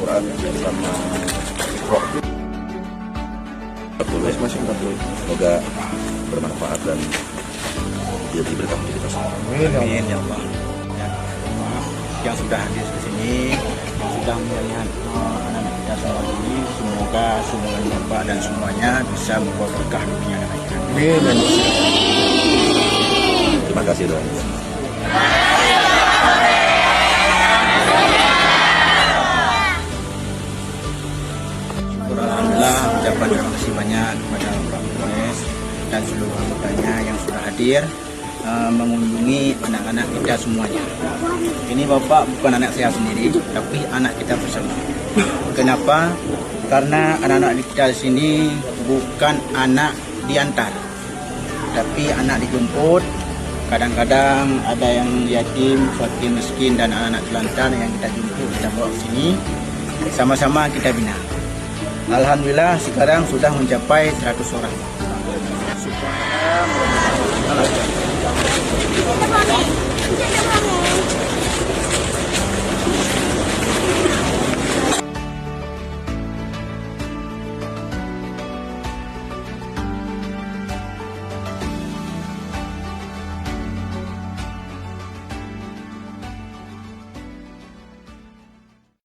Al-Quran sama Iqra. Semoga bermanfaat dan jadi berkah untuk kita semua. Amin ya Allah. Ya, maaf yang sudah hadir di sini, yang sudah melihat anak-anak kita semua ini, semoga semuanya Bapak dan semuanya bisa membawa berkah dunia dan akhirat. Amin. Terima kasih doa. Alhamdulillah, ucapan terima kasih banyak kepada Pak Polres dan seluruh anggotanya yang sudah hadir mengunjungi anak-anak kita semuanya. Ini Bapak bukan anak saya sendiri, tapi anak kita bersama. Kenapa? Karena anak-anak kita di sini bukan anak diantar, tapi anak dijemput. Kadang-kadang ada yang yatim, fakir, miskin, dan anak-anak telantar yang kita jemput, kita bawa ke sini, sama-sama kita bina. Alhamdulillah sekarang sudah mencapai 100 orang. Subhanallah.